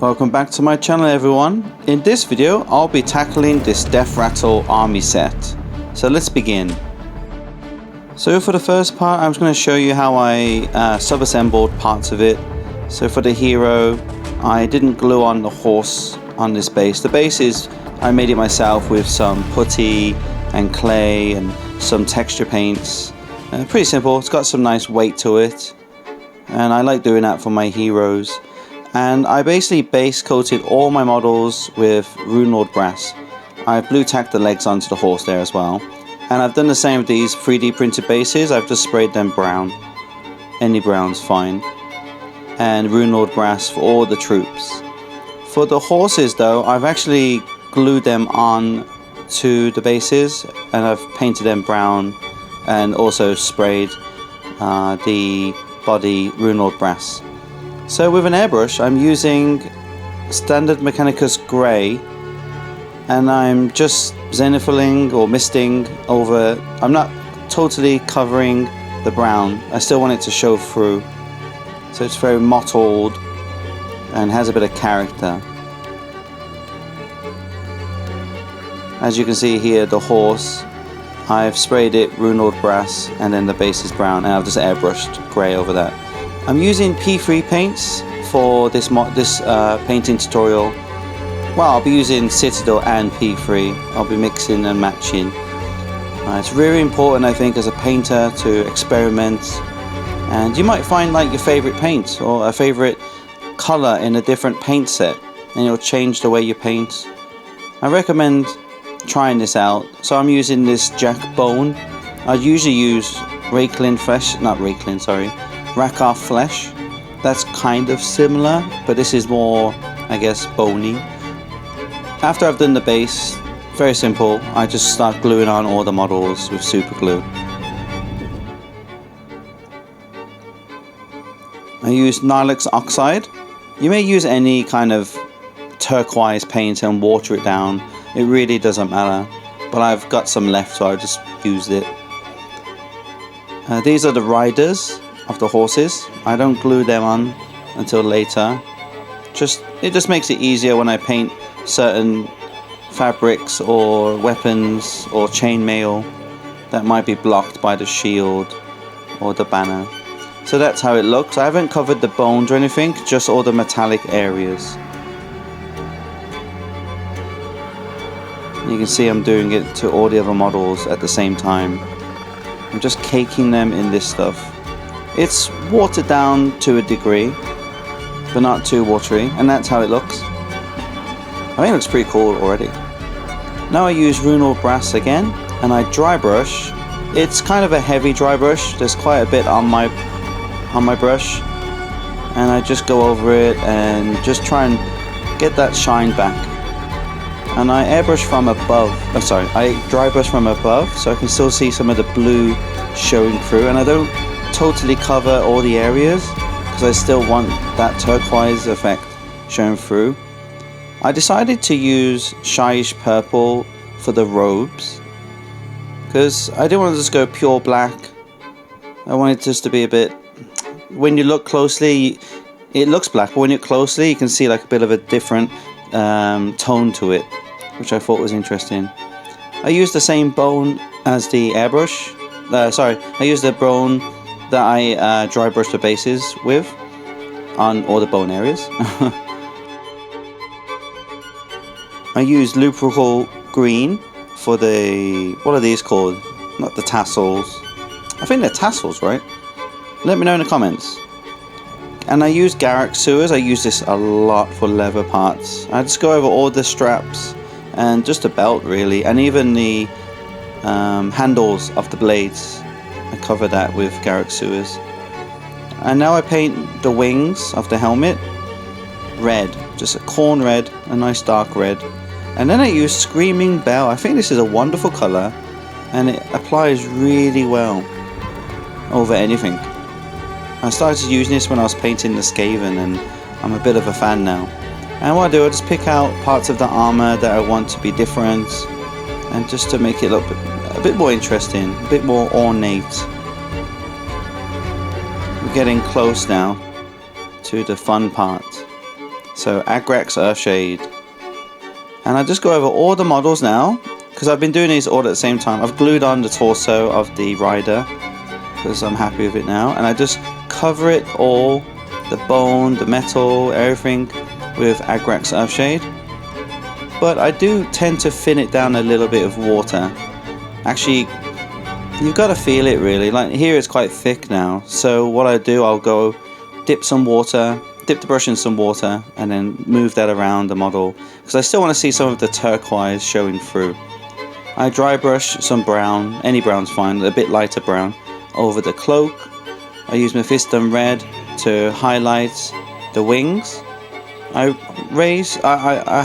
Welcome back to my channel, everyone. In this video I'll be tackling this Deathrattle army set. So let's begin. So for the first part I'm just going to show you how I sub-assembled parts of it. So for the hero I didn't glue on the horse on this base. The base is, I made it myself with some putty and clay and some texture paints. Pretty simple, it's got some nice weight to it. And I like doing that for my heroes. And I basically base coated all my models with Runelord brass. I've blue tacked the legs onto the horse there as well. And I've done the same with these 3D printed bases. I've just sprayed them brown. Any brown's fine. And Runelord brass for all the troops. For the horses though, I've actually glued them on to the bases. And I've painted them brown. And also sprayed the body Runelord brass. So with an airbrush I'm using standard Mechanicus grey, and I'm just zenithaling or misting over. I'm not totally covering the brown, I still want it to show through, so it's very mottled and has a bit of character. As you can see here, the horse, I've sprayed it Runelord brass and then the base is brown, and I've just airbrushed grey over that. I'm using P3 paints for this painting tutorial. Well, I'll be using Citadel and P3. I'll be mixing and matching. It's very important, I think, as a painter to experiment. And you might find like your favorite paint or a favorite color in a different paint set, and it'll change the way you paint. I recommend trying this out. So I'm using this Jack Bone. I usually use Rakarth flesh. That's kind of similar, but this is more, I guess, bony. After I've done the base, very simple, I just start gluing on all the models with super glue. I use Nylox Oxide. You may use any kind of turquoise paint and water it down. It really doesn't matter, but I've got some left, so I just used it. These are the riders of the horses. I don't glue them on until later. It just makes it easier when I paint certain fabrics or weapons or chainmail that might be blocked by the shield or the banner. So that's how it looks. I haven't covered the bones or anything, just all the metallic areas. You can see I'm doing it to all the other models at the same time. I'm just caking them in this stuff. It's watered down to a degree, but not too watery, and that's how it looks. I think it looks pretty cool already. Now I use Runelord brass again, and I dry brush. It's kind of a heavy dry brush. There's quite a bit on my brush, and I just go over it and just try and get that shine back. And I airbrush from above. I dry brush from above, so I can still see some of the blue showing through, and I don't totally cover all the areas because I still want that turquoise effect showing through. I decided to use shyish purple for the robes because I didn't want to just go pure black. I wanted it just to be a bit, when you look closely it looks black, but when you look closely you can see like a bit of a different tone to it, which I thought was interesting. I used the same bone as the airbrush. I used the bone that I dry brush the bases with on all the bone areas. I used Lubrical Green for the, what are these called? Not the tassels. I think they're tassels, right? Let me know in the comments. And I use Garrick Sewers. I use this a lot for leather parts. I just go over all the straps and just the belt really, and even the handles of the blades. I cover that with Garrick Sewers. And now I paint the wings of the helmet red, just a corn red, a nice dark red. And then I use Screaming Bell. I think this is a wonderful color, and it applies really well over anything. I started using this when I was painting the Skaven, and I'm a bit of a fan now. And what I do, I just pick out parts of the armor that I want to be different, and just to make it look a bit more interesting, a bit more ornate. We're getting close now to the fun part. So Agrax Earthshade. And I just go over all the models now, because I've been doing these all at the same time. I've glued on the torso of the rider, because I'm happy with it now. And I just cover it all, the bone, the metal, everything, with Agrax Earthshade. But I do tend to thin it down a little bit of water. Actually, you've got to feel it really. Like here it's quite thick now. So what I do, I'll go dip the brush in some water, and then move that around the model. Because I still want to see some of the turquoise showing through. I dry brush some brown, any brown's fine, a bit lighter brown, over the cloak. I use Mephiston Red to highlight the wings. I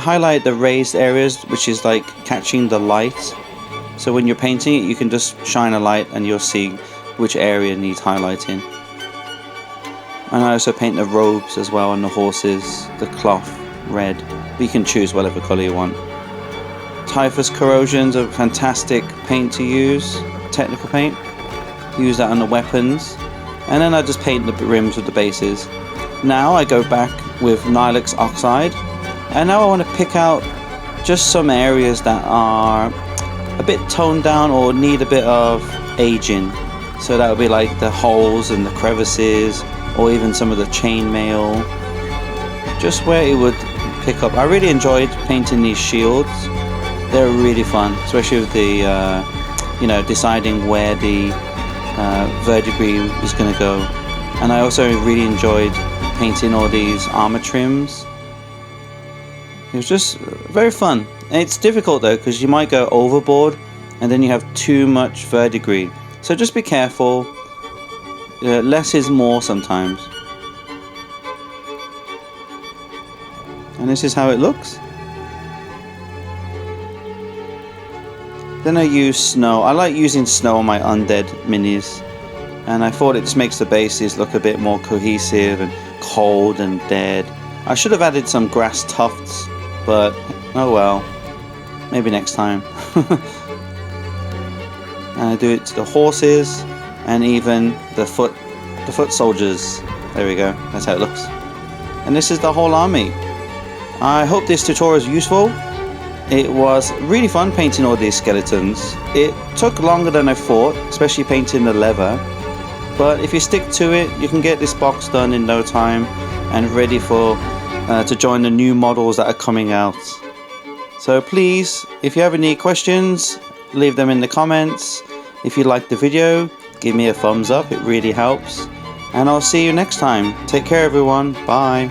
highlight the raised areas, which is like catching the light. So when you're painting it, you can just shine a light and you'll see which area needs highlighting. And I also paint the robes as well, and the horses, the cloth, red. You can choose whatever colour you want. Typhus Corrosion's a fantastic paint to use, technical paint. Use that on the weapons. And then I just paint the rims with the bases. Now I go back with Nihilix Oxide, and now I want to pick out just some areas that are a bit toned down or need a bit of aging. So that would be like the holes and the crevices, or even some of the chainmail, just where it would pick up. I really enjoyed painting these shields. They're really fun, especially with the deciding where the verdigris is going to go. And I also really enjoyed painting all these armor trims. It was just very fun. And it's difficult though, because you might go overboard and then you have too much verdigris. So just be careful. Less is more sometimes. And this is how it looks. Then I use snow. I like using snow on my undead minis, and I thought it just makes the bases look a bit more cohesive and cold and dead. I should have added some grass tufts, but oh well, maybe next time. And I do it to the horses and even the foot soldiers. There we go, that's how it looks. And this is the whole army. I hope this tutorial is useful. It was really fun painting all these skeletons. It took longer than I thought, especially painting the leather. But if you stick to it, you can get this box done in no time and ready for to join the new models that are coming out. So please, if you have any questions, leave them in the comments. If you liked the video, give me a thumbs up, it really helps. And I'll see you next time. Take care everyone, bye.